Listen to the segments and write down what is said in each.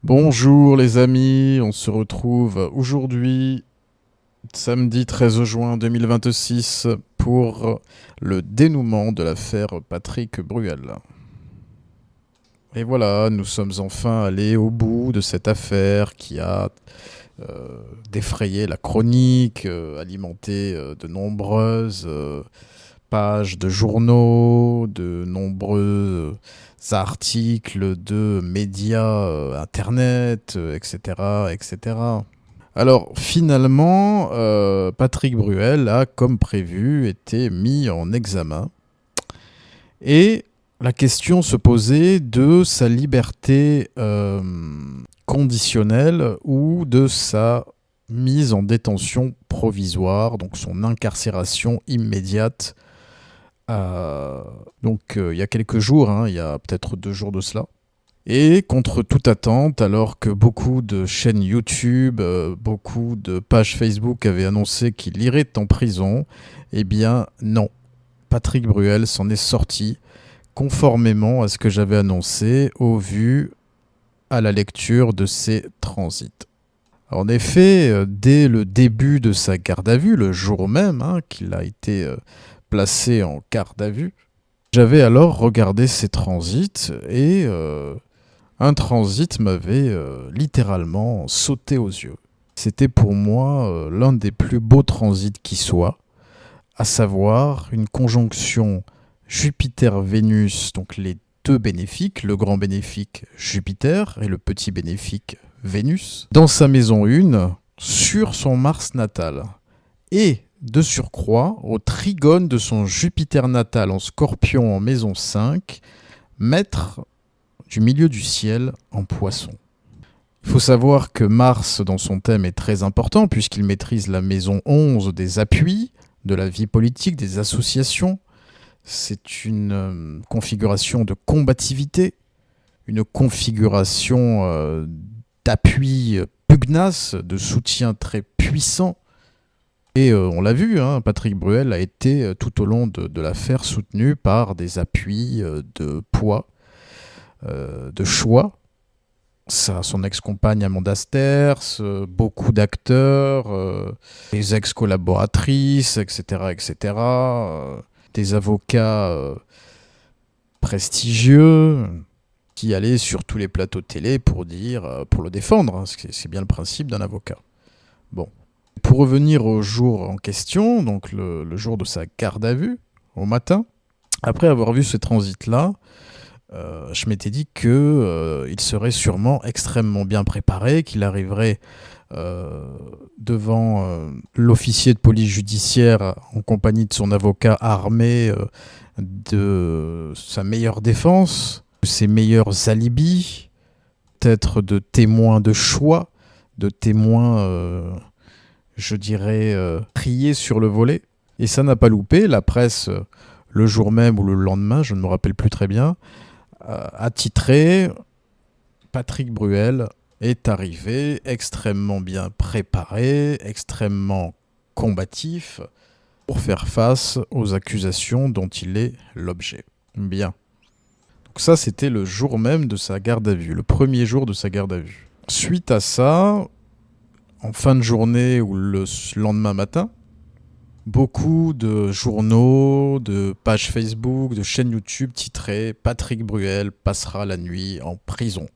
Bonjour les amis, on se retrouve aujourd'hui, samedi 13 juin 2026, pour le dénouement de l'affaire Patrick Bruel. Et voilà, nous sommes enfin allés au bout de cette affaire qui a défrayé la chronique, alimenté de nombreuses pages de journaux, de nombreux articles de médias internet, etc., etc. Alors finalement, Patrick Bruel a, comme prévu, été mis en examen et la question se posait de sa liberté conditionnelle ou de sa mise en détention provisoire, donc son incarcération immédiate. Il y a quelques jours, il y a peut-être 2 jours de cela. Et contre toute attente, alors que beaucoup de chaînes YouTube, beaucoup de pages Facebook avaient annoncé qu'il irait en prison, eh bien non. Patrick Bruel s'en est sorti conformément à ce que j'avais annoncé au vu à la lecture de ses transits. En effet, dès le début de sa garde à vue, le jour même qu'il a été placé en garde à vue, j'avais alors regardé ses transits et un transit m'avait littéralement sauté aux yeux. C'était pour moi l'un des plus beaux transits qui soit, à savoir une conjonction Jupiter-Vénus, donc les deux bénéfiques, le grand bénéfique Jupiter et le petit bénéfique Vénus, dans sa maison 1, sur son Mars natal. Et de surcroît, au trigone de son Jupiter natal en Scorpion en maison 5, maître du milieu du ciel en Poisson. Il faut savoir que Mars, dans son thème, est très important puisqu'il maîtrise la maison 11 des appuis, de la vie politique, des associations. C'est une configuration de combativité, une configuration d'appui pugnace, de soutien très puissant. Et on l'a vu, Patrick Bruel a été tout au long de l'affaire soutenu par des appuis de poids, de choix. Son ex-compagne Amanda Sters, beaucoup d'acteurs, des ex-collaboratrices, etc., etc., des avocats prestigieux qui allaient sur tous les plateaux télé pour le défendre. C'est bien le principe d'un avocat. Bon. Pour revenir au jour en question, donc le jour de sa garde à vue, au matin, après avoir vu ce transit-là, je m'étais dit qu'il serait sûrement extrêmement bien préparé, qu'il arriverait devant l'officier de police judiciaire en compagnie de son avocat armé de sa meilleure défense, de ses meilleurs alibis, peut-être de témoins de choix, de témoins, je dirais, triés sur le volet. Et ça n'a pas loupé. La presse, le jour même ou le lendemain, je ne me rappelle plus très bien, a titré « Patrick Bruel est arrivé extrêmement bien préparé, extrêmement combatif pour faire face aux accusations dont il est l'objet. » Bien. Donc ça, c'était le jour même de sa garde à vue, le premier jour de sa garde à vue. Suite à ça, en fin de journée ou le lendemain matin, beaucoup de journaux, de pages Facebook, de chaînes YouTube titraient « Patrick Bruel passera la nuit en prison ».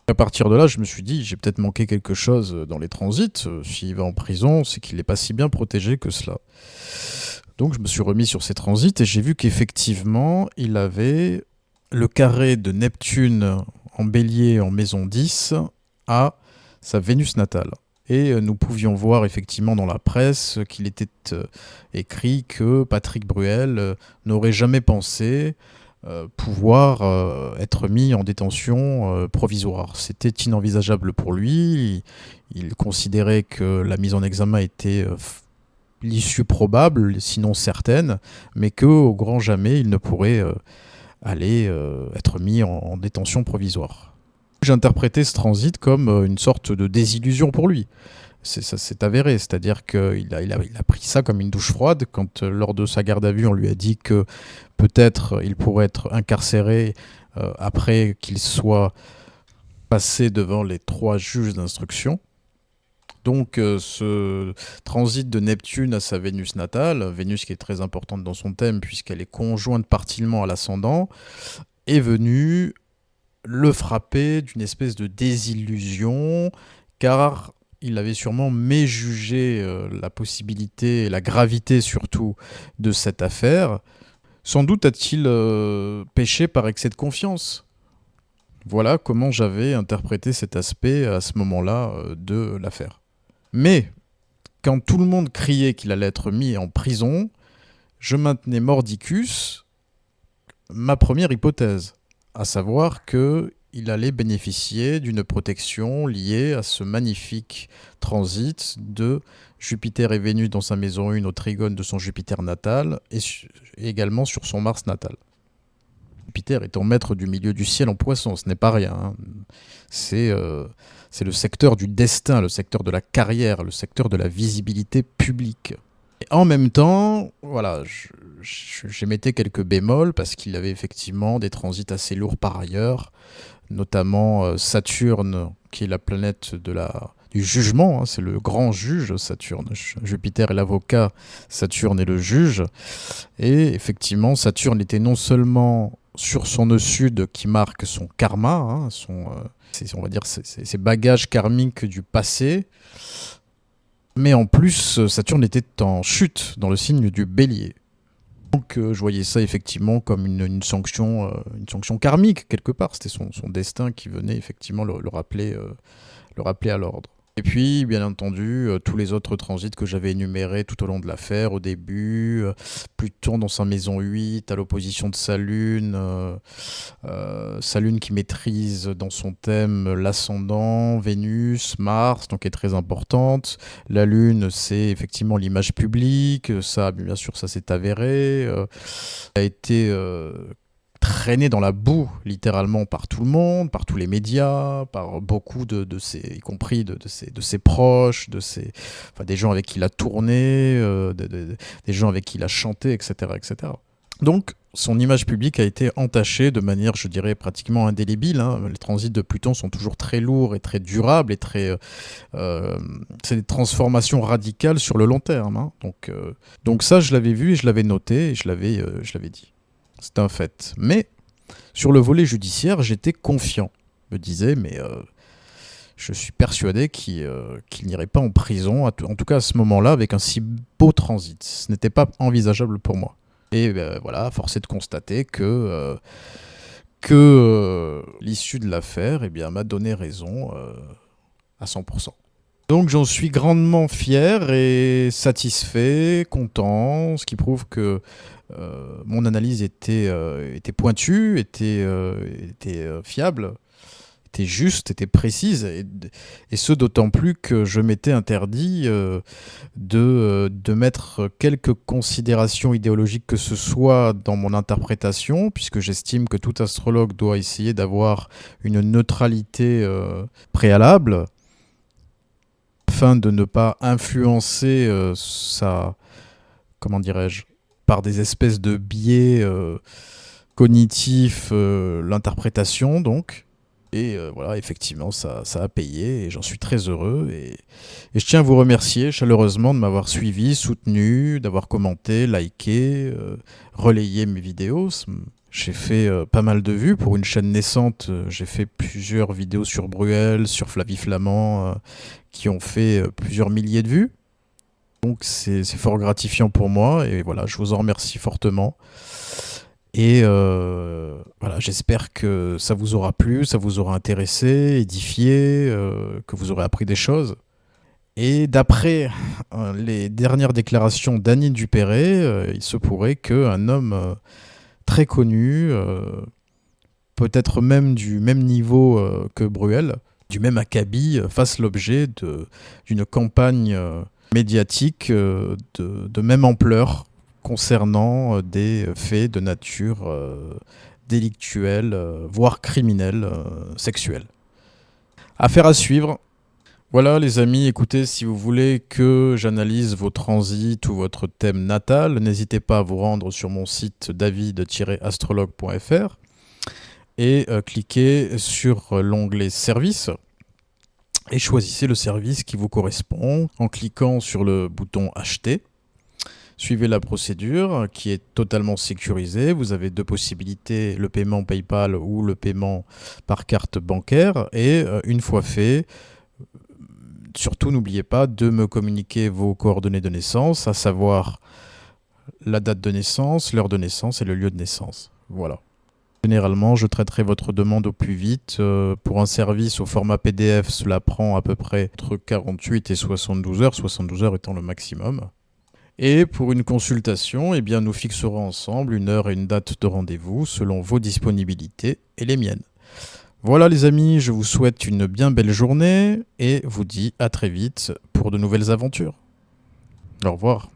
À partir de là, je me suis dit, j'ai peut-être manqué quelque chose dans les transits. S'il va en prison, c'est qu'il n'est pas si bien protégé que cela. Donc je me suis remis sur ces transits et j'ai vu qu'effectivement, il avait le carré de Neptune en bélier en maison 10 à sa Vénus natale. Et nous pouvions voir effectivement dans la presse qu'il était écrit que Patrick Bruel n'aurait jamais pensé pouvoir être mis en détention provisoire. C'était inenvisageable pour lui. Il considérait que la mise en examen était l'issue probable, sinon certaine, mais qu'au grand jamais, il ne pourrait aller être mis en détention provisoire. J'ai interprété ce transit comme une sorte de désillusion pour lui. Ça s'est avéré, c'est-à-dire qu'il a pris ça comme une douche froide quand, lors de sa garde à vue, on lui a dit que peut-être il pourrait être incarcéré après qu'il soit passer devant les 3 juges d'instruction. Donc ce transit de Neptune à sa Vénus natale, Vénus qui est très importante dans son thème puisqu'elle est conjointe partiellement à l'ascendant, est venu le frapper d'une espèce de désillusion, car il avait sûrement méjugé la possibilité et la gravité surtout de cette affaire. Sans doute a-t-il péché par excès de confiance. Voilà comment j'avais interprété cet aspect à ce moment-là de l'affaire. Mais, quand tout le monde criait qu'il allait être mis en prison, je maintenais mordicus ma première hypothèse, à savoir qu'il allait bénéficier d'une protection liée à ce magnifique transit de Jupiter et Vénus dans sa maison 1 au trigone de son Jupiter natal et également sur son Mars natal. Jupiter étant maître du milieu du ciel en Poisson, ce n'est pas rien. Hein. C'est le secteur du destin, le secteur de la carrière, le secteur de la visibilité publique. Et en même temps, voilà, j'émettais quelques bémols parce qu'il avait effectivement des transits assez lourds par ailleurs, notamment Saturne, qui est la planète du jugement, hein, c'est le grand juge, Saturne. Jupiter est l'avocat, Saturne est le juge. Et effectivement, Saturne était non seulement sur son nœud sud qui marque son karma, hein, on va dire ses bagages karmiques du passé, mais en plus, Saturne était en chute dans le signe du Bélier. Donc je voyais ça effectivement comme une sanction karmique quelque part. C'était son destin qui venait effectivement le rappeler à l'ordre. Et puis, bien entendu, tous les autres transits que j'avais énumérés tout au long de l'affaire, au début, Pluton dans sa maison 8, à l'opposition de sa lune qui maîtrise dans son thème l'ascendant, Vénus, Mars, donc est très importante. La lune, c'est effectivement l'image publique, ça, bien sûr, ça s'est avéré, a été traîné dans la boue, littéralement, par tout le monde, par tous les médias, par beaucoup de ses, y compris de ses proches, des gens avec qui il a tourné, des gens avec qui il a chanté, etc., etc. Donc, son image publique a été entachée de manière, je dirais, pratiquement indélébile. Hein. Les transits de Pluton sont toujours très lourds et très durables, et c'est des transformations radicales sur le long terme. Hein. Donc ça, je l'avais vu et je l'avais noté et je l'avais dit. C'est un fait. Mais sur le volet judiciaire, j'étais confiant. Je me disais, mais je suis persuadé qu'il n'irait pas en prison, en tout cas à ce moment-là, avec un si beau transit. Ce n'était pas envisageable pour moi. Et voilà, force est de constater que l'issue de l'affaire m'a donné raison à 100%. Donc j'en suis grandement fier et satisfait, content, ce qui prouve que mon analyse était pointue, était fiable, était juste, était précise, et ce d'autant plus que je m'étais interdit de mettre quelques considérations idéologiques que ce soit dans mon interprétation, puisque j'estime que tout astrologue doit essayer d'avoir une neutralité préalable, afin de ne pas influencer par des espèces de biais cognitifs, l'interprétation donc. Et voilà, effectivement, ça a payé et j'en suis très heureux. Et je tiens à vous remercier chaleureusement de m'avoir suivi, soutenu, d'avoir commenté, liké, relayé mes vidéos. J'ai fait pas mal de vues pour une chaîne naissante. J'ai fait plusieurs vidéos sur Bruel, sur Flavie Flamand, qui ont fait plusieurs milliers de vues. Donc c'est fort gratifiant pour moi et voilà, je vous en remercie fortement. Et voilà, j'espère que ça vous aura plu, ça vous aura intéressé, édifié, que vous aurez appris des choses. Et d'après les dernières déclarations d'Annie Dupéré, il se pourrait qu'un homme très connu, peut-être même du même niveau que Bruel, du même acabit, fasse l'objet d'une campagne médiatique de même ampleur concernant des faits de nature délictuelle, voire criminelle, sexuelle. Affaire à suivre. Voilà les amis, écoutez, si vous voulez que j'analyse vos transits ou votre thème natal, n'hésitez pas à vous rendre sur mon site david-astrologue.fr. et cliquez sur l'onglet Services et choisissez le service qui vous correspond en cliquant sur le bouton Acheter. Suivez la procédure qui est totalement sécurisée. Vous avez deux possibilités, le paiement PayPal ou le paiement par carte bancaire. Et une fois fait, surtout n'oubliez pas de me communiquer vos coordonnées de naissance, à savoir la date de naissance, l'heure de naissance et le lieu de naissance. Voilà. Généralement, je traiterai votre demande au plus vite. Pour un service au format PDF, cela prend à peu près entre 48 et 72 heures, 72 heures étant le maximum. Et pour une consultation, eh bien, nous fixerons ensemble une heure et une date de rendez-vous selon vos disponibilités et les miennes. Voilà les amis, je vous souhaite une bien belle journée et vous dis à très vite pour de nouvelles aventures. Au revoir.